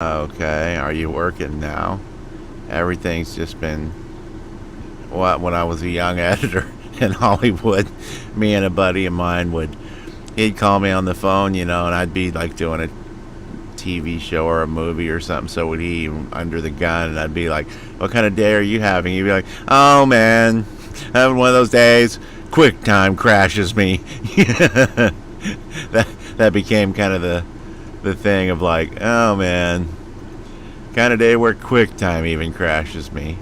Okay, are you working now? Everything's just been what when I was a young editor in Hollywood, me and a buddy of mine he'd call me on the phone, and I'd be like doing a TV show or a movie or something, so would he under the gun, and I'd be like, "What kind of day are you having?" He'd be like, "Oh man, having one of those days. Quick time crashes me." that became kind of the thing of like, "Oh man, kind of day where QuickTime even crashes me."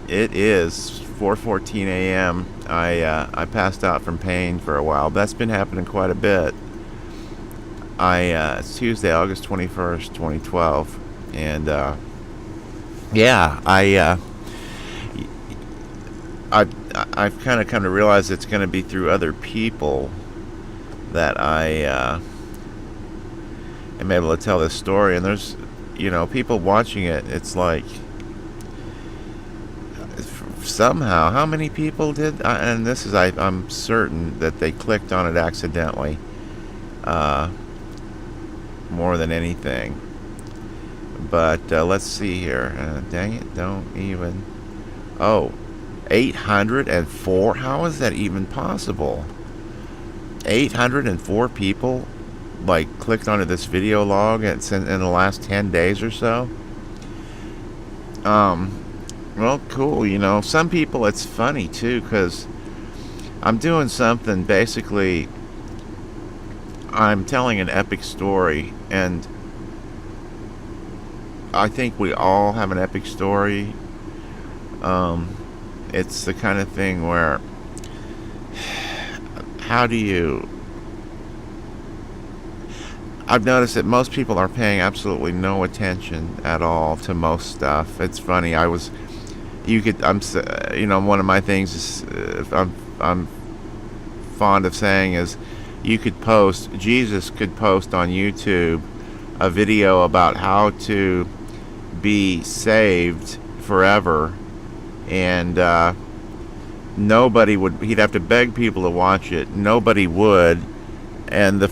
It is 4:14 a.m. I passed out from pain for a while. That's been happening quite a bit. It's Tuesday, August 21st, 2012, and yeah, I I've kind of come to realize it's going to be through other people that I am able to tell this story, and there's people watching it. It's like somehow, how many people did? And this is I'm certain that they clicked on it accidentally, more than anything. But let's see here. Dang it! Don't even. Oh, 804. How is that even possible? 804 people like clicked onto this video log in the last 10 days or so. Well, cool. Some people, it's funny too, because I'm doing something. Basically, I'm telling an epic story, and I think we all have an epic story. It's the kind of thing where, how do you. I've noticed that most people are paying absolutely no attention at all to most stuff. It's funny. One of my things is I'm fond of saying is, Jesus could post on YouTube a video about how to be saved forever, and he'd have to beg people to watch it. Nobody would, and the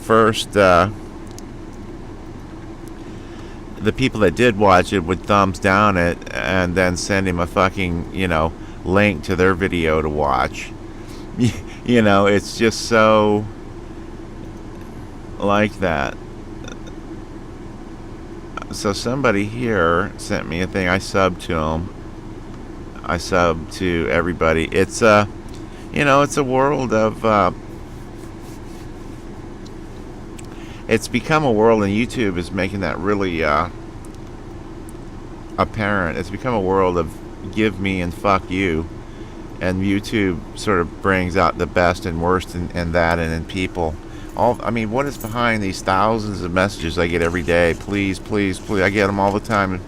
people that did watch it would thumbs down it and then send him a fucking, link to their video to watch. It's just so like that. So somebody here sent me a thing. I subbed to him. I subbed to everybody. It's it's a world of, it's become a world, and YouTube is making that really apparent. It's become a world of give me and fuck you, and YouTube sort of brings out the best and worst in that and in people. What is behind these thousands of messages I get every day? Please, please, please. I get them all the time.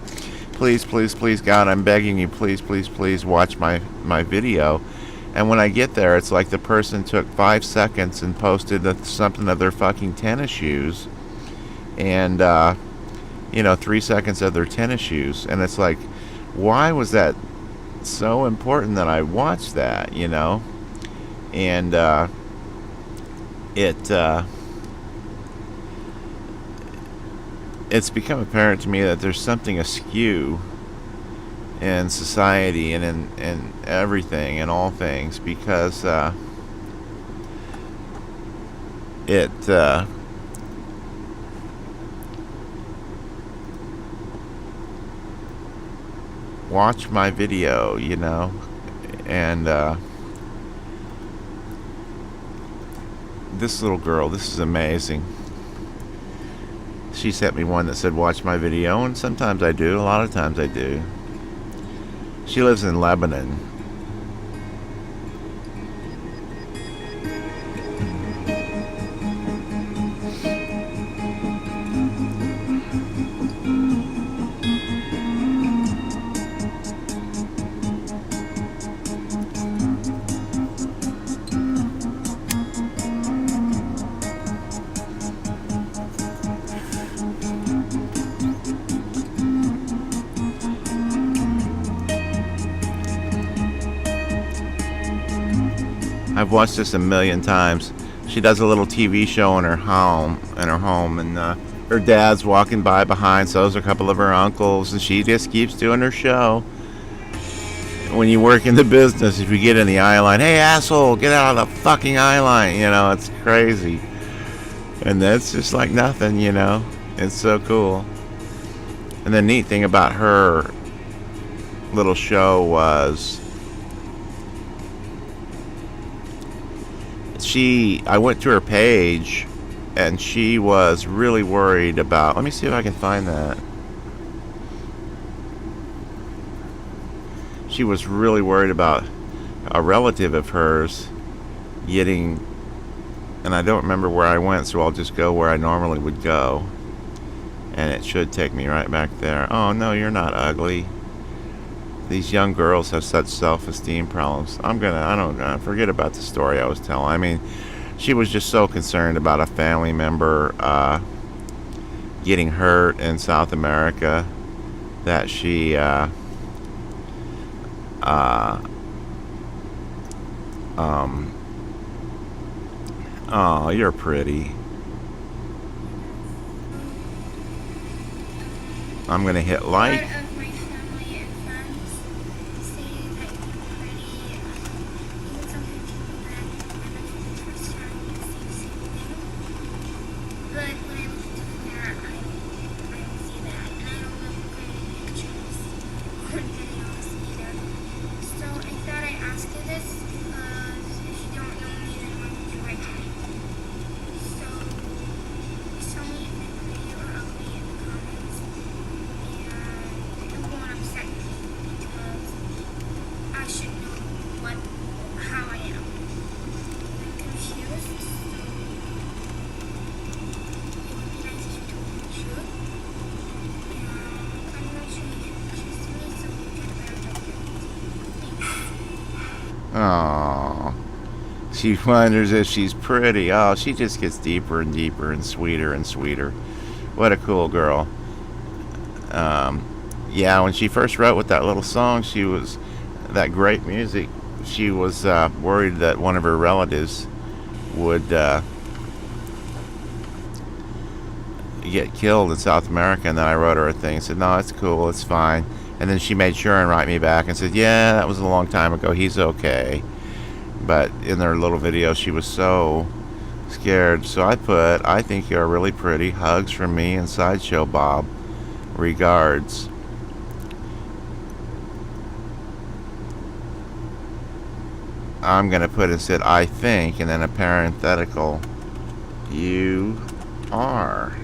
Please, please, please, God, I'm begging you, please, please, please watch my video. And when I get there, it's like the person took 5 seconds and posted something of their fucking tennis shoes, and 3 seconds of their tennis shoes, and it's like, why was that so important that I watched that? And it's become apparent to me that there's something askew in society and in everything and all things, because watch my video, and this little girl, this is amazing. She sent me one that said watch my video, and sometimes I do, a lot of times I do. She lives in Lebanon. I've watched this a million times. She does a little TV show in her home, and her dad's walking by behind, so there's a couple of her uncles, and she just keeps doing her show. When you work in the business, if you get in the eye line, hey asshole, get out of the fucking eye line, it's crazy. And that's just like nothing. It's so cool. And the neat thing about her little show was I went to her page and she was really worried about, let me see if I can find that. She was really worried about a relative of hers getting, and I don't remember where I went, so I'll just go where I normally would go. And it should take me right back there. Oh, no, you're not ugly. These young girls have such self-esteem problems. I don't forget about the story I was telling. I mean, she was just so concerned about a family member getting hurt in South America that she oh, you're pretty. I'm gonna hit like. Part of my family and friends say that you're pretty. Even sometimes people that I met for the first time say the same thing. But when I look into the mirror, I don't see that. And I don't look good in pictures or videos either. So I thought I'd ask you this because if you don't know me, then why would you write to me? So tell me if I'm pretty or ugly in the comments. It won't upset me because I should know how I am. I'm confused, so it would be nice if you told me the truth. I'm going to show you pictures to me so you get a better judgment. Thanks. Oh, she wonders if she's pretty. Oh, she just gets deeper and deeper and sweeter. What a cool girl. Yeah, when she first wrote with that little song, that great music, she was worried that one of her relatives would get killed in South America, and then I wrote her a thing and said, no, it's cool, it's fine. And then she made sure and write me back and said, yeah, that was a long time ago, he's okay. But in their little video, she was so scared. So I think you're really pretty. Hugs from me and Sideshow Bob. Regards. I'm going to put instead I think and then a parenthetical. You are.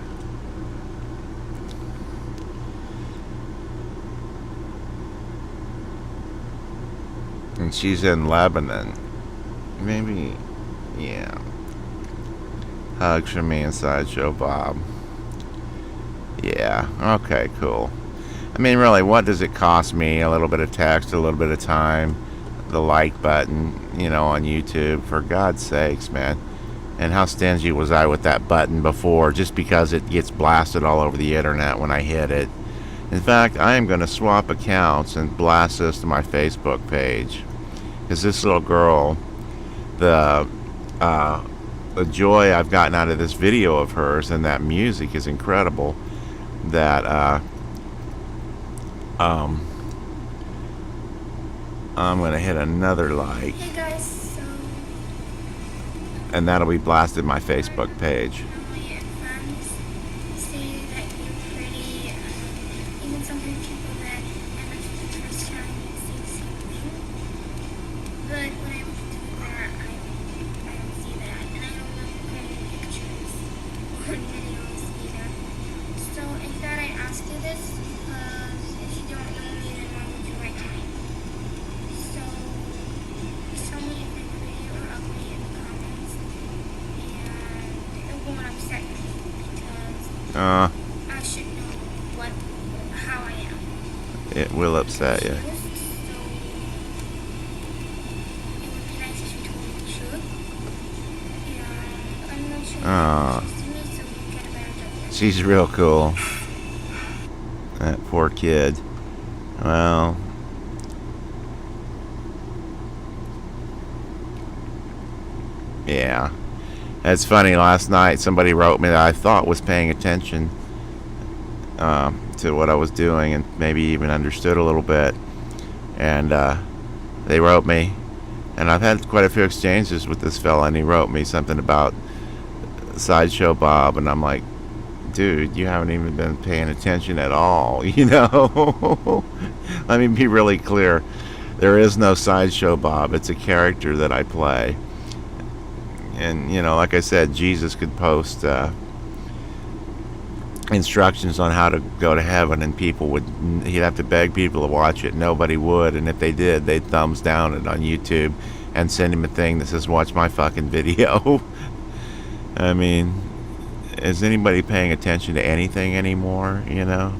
And she's in Lebanon. Maybe, yeah. Hugs from me and Sideshow Bob. Yeah, okay, cool. I mean, really, what does it cost me? A little bit of text, a little bit of time, the like button, on YouTube. For God's sakes, man. And how stingy was I with that button before, just because it gets blasted all over the internet when I hit it. In fact, I am going to swap accounts and blast this to my Facebook page. Because this little girl, the joy I've gotten out of this video of hers and that music is incredible. That I'm gonna hit another like. Hey guys, so and that'll be blasted my Facebook page. family and friends say that you're pretty. Even sometimes people that I met for the first time say the same thing. But when I look into the mirror, I don't see that. And I don't look good in pictures or videos either. So I thought I'd ask you this because if you don't know me, then why would you write to me? So tell me if I'm pretty or ugly in the comments. And it won't upset me because I should know how I am. It will upset you. So it would be nice if you told me the truth. And I'm going to show you pictures to me so you get a better judgment. She's real cool. That poor kid. Well, yeah. It's funny. Last night, somebody wrote me that I thought was paying attention to what I was doing and maybe even understood a little bit. And they wrote me, and I've had quite a few exchanges with this fella, and he wrote me something about Sideshow Bob, and I'm like, dude, you haven't even been paying attention at all, you know? Let me be really clear. There is no Sideshow Bob. It's a character that I play. And, you know, like I said, Jesus could post instructions on how to go to heaven, and he'd have to beg people to watch it. Nobody would, and if they did, they'd thumbs down it on YouTube and send him a thing that says, watch my fucking video. I mean, is anybody paying attention to anything anymore, you know?